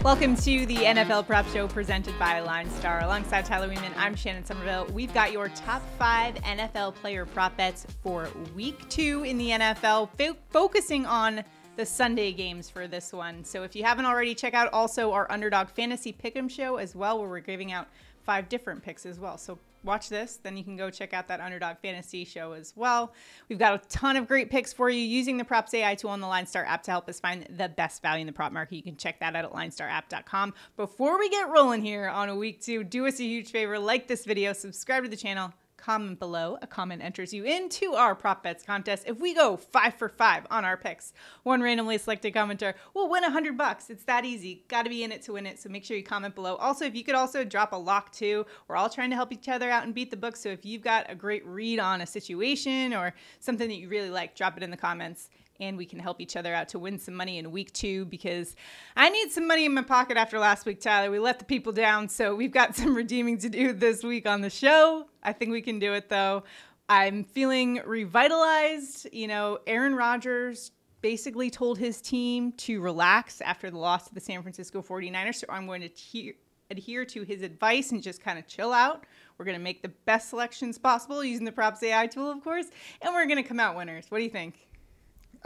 Welcome to the NFL Prop Show presented by LineStar. Alongside Tyler Wiemann, I'm Shannon Sommerville. We've got your top 5 NFL player prop bets for week 2 in the NFL, focusing on the Sunday games for this one. So if you haven't already, check out also our Underdog Fantasy Pick'em show as well, where we're giving out 5 different picks as well. So watch this, then you can go check out that Underdog Fantasy show as well. We've got a ton of great picks for you using the PropsAI tool on the LineStar app to help us find the best value in the prop market. You can check that out at linestarapp.com. Before we get rolling here on a week 2, do us a huge favor, like this video, subscribe to the channel, comment below. A comment enters you into our prop bets contest. If we go 5 for 5 on our picks, one randomly selected commenter will win $100. It's that easy. Got to be in it to win it. So make sure you comment below. Also, if you could also drop a lock too. We're all trying to help each other out and beat the book. So if you've got a great read on a situation or something that you really like, drop it in the comments. And we can help each other out to win some money in week 2, because I need some money in my pocket after last week, Tyler. We let the people down, so we've got some redeeming to do this week on the show. I think we can do it, though. I'm feeling revitalized. You know, Aaron Rodgers basically told his team to relax after the loss to the San Francisco 49ers, so I'm going to adhere to his advice and just kind of chill out. We're going to make the best selections possible using the PropsAI tool, of course, and we're going to come out winners. What do you think?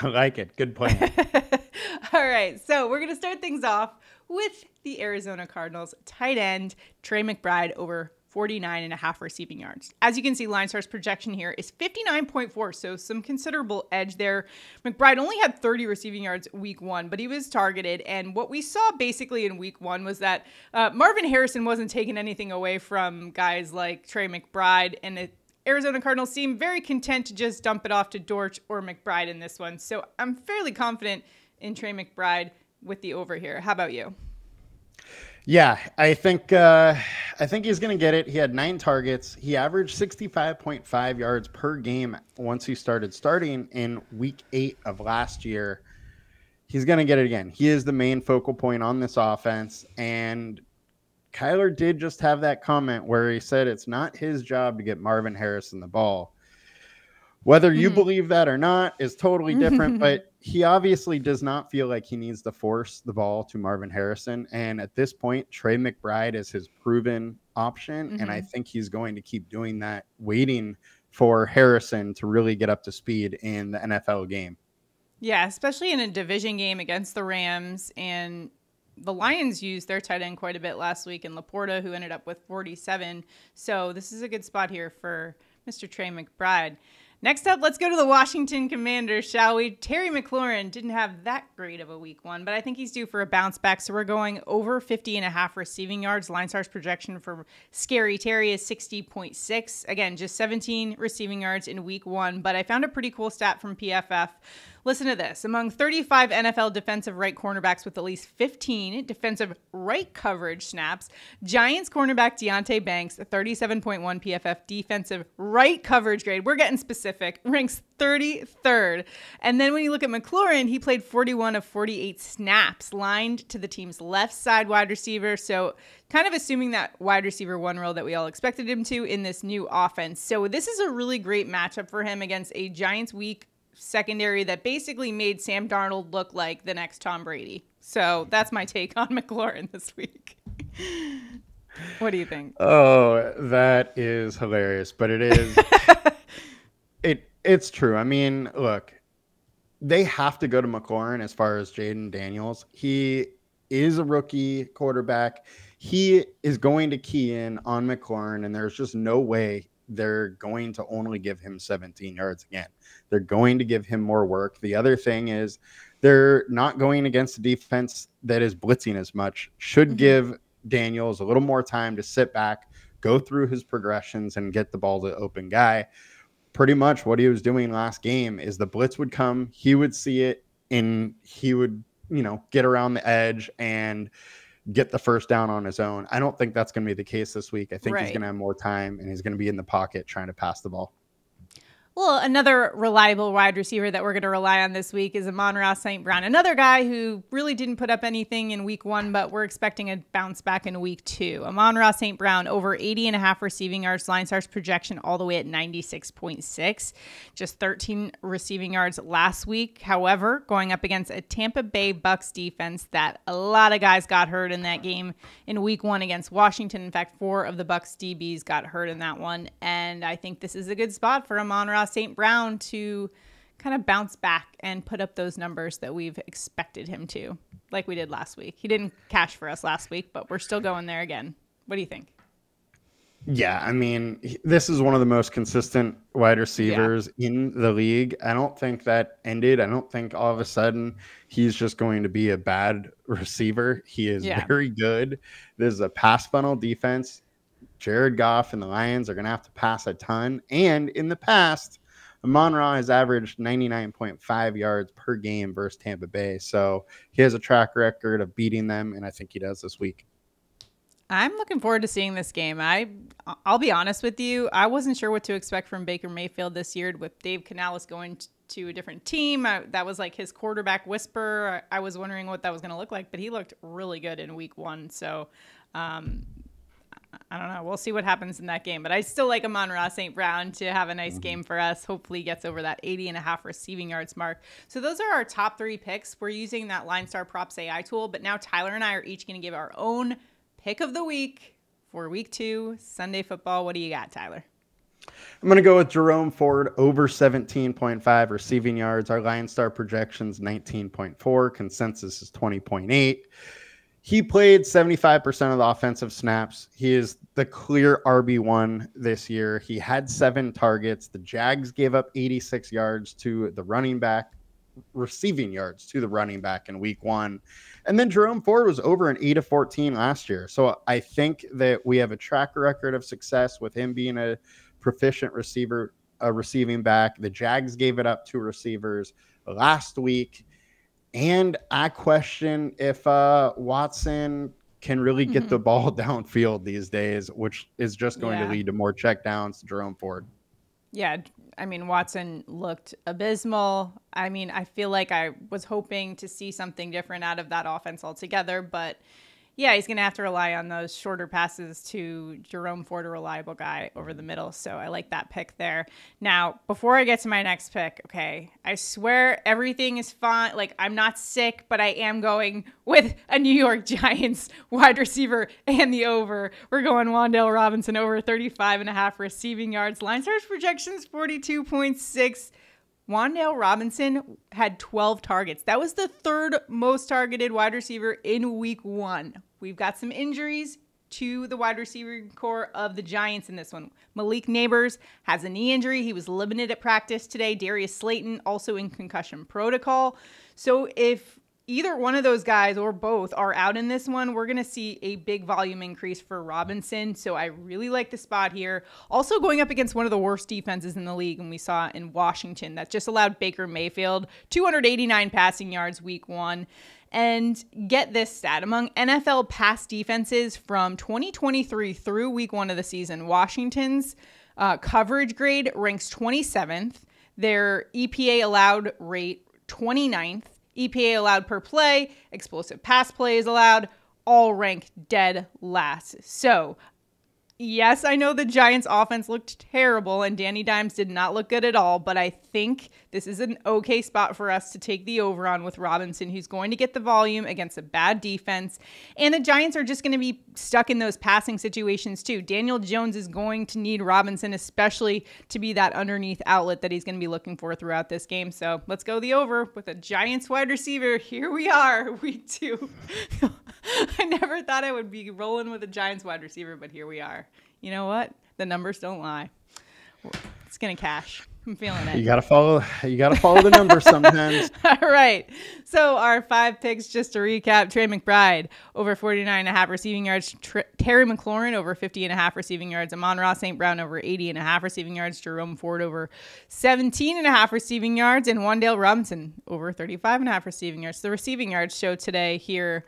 I like it. Good plan. All right. So we're going to start things off with the Arizona Cardinals tight end Trey McBride over 49.5 receiving yards. As you can see, LineStar's projection here is 59.4, so some considerable edge there. McBride only had 30 receiving yards week 1, but he was targeted. And what we saw basically in week 1 was that Marvin Harrison wasn't taking anything away from guys like Trey McBride, and Arizona Cardinals seem very content to just dump it off to Dortch or McBride in this one. So I'm fairly confident in Trey McBride with the over here. How about you? Yeah, I think he's going to get it. He had 9 targets. He averaged 65.5 yards per game once he starting in week 8 of last year. He's going to get it again. He is the main focal point on this offense, and Kyler did just have that comment where he said it's not his job to get Marvin Harrison the ball. Whether you believe that or not is totally different, but he obviously does not feel like he needs to force the ball to Marvin Harrison. And at this point, Trey McBride is his proven option, and I think he's going to keep doing that, waiting for Harrison to really get up to speed in the NFL game. Yeah, especially in a division game against the Rams, and the Lions used their tight end quite a bit last week in Laporta, who ended up with 47. So this is a good spot here for Mr. Trey McBride. Next up, let's go to the Washington Commanders, shall we? Terry McLaurin didn't have that great of a week 1, but I think he's due for a bounce back. So we're going over 50.5 receiving yards. LineStar's projection for Scary Terry is 60.6. Again, just 17 receiving yards in week 1, but I found a pretty cool stat from PFF. Listen to this. Among 35 NFL defensive right cornerbacks with at least 15 defensive right coverage snaps, Giants cornerback Deonte Banks, a 37.1 PFF defensive right coverage grade, we're getting specific, ranks 33rd. And then when you look at McLaurin, he played 41 of 48 snaps, lined to the team's left side wide receiver. So kind of assuming that wide receiver 1 role that we all expected him to in this new offense. So this is a really great matchup for him against a Giants weak secondary that basically made Sam Darnold look like the next Tom Brady. So that's my take on McLaurin this week. What do you think? Oh, that is hilarious, but it is it's true. I mean, look, they have to go to McLaurin as far as Jaden Daniels. He is a rookie quarterback. He is going to key in on McLaurin, and there's just no way they're going to only give him 17 yards again. They're going to give him more work. The other thing is they're not going against a defense that is blitzing as much. Should give Daniels a little more time to sit back, go through his progressions, and get the ball to the open guy. Pretty much what he was doing last game is the blitz would come, he would see it, and he would, get around the edge and get the first down on his own. I don't think that's going to be the case this week. I think he's going to have more time, and he's going to be in the pocket trying to pass the ball. Well, another reliable wide receiver that we're going to rely on this week is Amon-Ra St. Brown, another guy who really didn't put up anything in week 1, but we're expecting a bounce back in week 2. Amon-Ra St. Brown over 80.5 receiving yards, LineStar's projection all the way at 96.6, just 13 receiving yards last week. However, going up against a Tampa Bay Bucks defense that a lot of guys got hurt in that game in week 1 against Washington. In fact, 4 of the Bucks DBs got hurt in that one, and I think this is a good spot for Amon-Ra St. Brown to kind of bounce back and put up those numbers that we've expected him to, like we did last week. He didn't cash for us last week, but we're still going there again. What do you think? Yeah, I mean, this is one of the most consistent wide receivers in the league. I don't think that ended. I don't think all of a sudden he's just going to be a bad receiver. He is very good. This is a pass funnel defense. Jared Goff and the Lions are going to have to pass a ton. And in the past, Amon-Ra has averaged 99.5 yards per game versus Tampa Bay. So he has a track record of beating them, and I think he does this week. I'm looking forward to seeing this game. I'll be honest with you. I wasn't sure what to expect from Baker Mayfield this year with Dave Canales going to a different team. That was like his quarterback whisper. I was wondering what that was going to look like, but he looked really good in week 1. So I don't know. We'll see what happens in that game. But I still like Amon-Ra St. Brown to have a nice game for us. Hopefully he gets over that 80.5 receiving yards mark. So those are our top 3 picks. We're using that LineStar PropsAI tool. But now Tyler and I are each going to give our own pick of the week for week 2, Sunday football. What do you got, Tyler? I'm going to go with Jerome Ford over 17.5 receiving yards. Our LineStar projections 19.4. Consensus is 20.8. He played 75% of the offensive snaps. He is the clear RB1 this year. He had 7 targets. The Jags gave up 86 yards to the running back, receiving yards to the running back in week 1. And then Jerome Ford was over an 8 of 14 last year. So I think that we have a track record of success with him being a proficient receiver, a receiving back. The Jags gave it up to receivers last week. And I question if Watson can really get the ball downfield these days, which is just going to lead to more checkdowns to Jerome Ford. Yeah, I mean, Watson looked abysmal. I mean, I feel like I was hoping to see something different out of that offense altogether, but yeah, he's going to have to rely on those shorter passes to Jerome Ford, a reliable guy over the middle. So I like that pick there. Now, before I get to my next pick, okay, I swear everything is fine. Like, I'm not sick, but I am going with a New York Giants wide receiver and the over. We're going Wan'Dale Robinson over 35.5 receiving yards. LineStar's projections 42.6. Wan'Dale Robinson had 12 targets. That was the 3rd most targeted wide receiver in week 1. We've got some injuries to the wide receiver core of the Giants in this one. Malik Neighbors has a knee injury. He was limited at practice today. Darius Slayton also in concussion protocol. So if either one of those guys or both are out in this one, we're going to see a big volume increase for Robinson. So I really like the spot here. Also going up against one of the worst defenses in the league, and we saw in Washington that just allowed Baker Mayfield 289 passing yards week 1. And get this stat, among NFL pass defenses from 2023 through week 1 of the season, Washington's coverage grade ranks 27th. Their EPA allowed rate 29th. EPA allowed per play, explosive pass plays allowed, all ranked dead last. So, yes, I know the Giants offense looked terrible and Danny Dimes did not look good at all, but I think this is an okay spot for us to take the over on with Robinson, who's going to get the volume against a bad defense. And the Giants are just going to be stuck in those passing situations too. Daniel Jones is going to need Robinson, especially to be that underneath outlet that he's going to be looking for throughout this game. So let's go the over with a Giants wide receiver. Here we are, week 2. I never thought I would be rolling with a Giants wide receiver, but here we are. You know what? The numbers don't lie. It's going to cash. I'm feeling it. You gotta follow the numbers sometimes. All right. So our 5 picks, just to recap: Trey McBride over 49.5 receiving yards. Terry McLaurin over 50.5 receiving yards. Amon-Ra St. Brown over 80.5 receiving yards. Jerome Ford over 17.5 receiving yards, and Wan'Dale Robinson over 35.5 receiving yards. The receiving yards show today here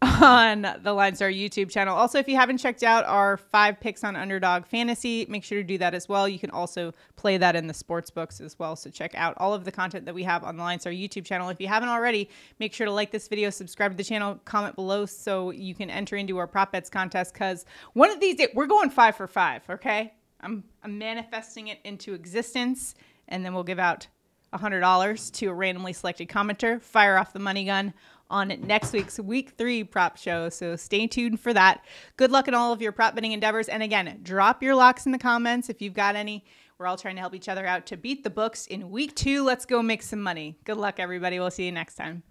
on the LineStar YouTube channel. Also, if you haven't checked out our 5 picks on Underdog Fantasy, make sure to do that as well. You can also play that in the sports books as well. So check out all of the content that we have on the LineStar YouTube channel. If you haven't already, make sure to like this video, subscribe to the channel, comment below so you can enter into our prop bets contest, because one of these days we're going 5 for 5. Okay, I'm manifesting it into existence, and then we'll give out $100 to a randomly selected commenter. Fire off the money gun on next week's Week 3 prop show. So stay tuned for that. Good luck in all of your prop betting endeavors. And again, drop your locks in the comments if you've got any. We're all trying to help each other out to beat the books in Week 2. Let's go make some money. Good luck, everybody. We'll see you next time.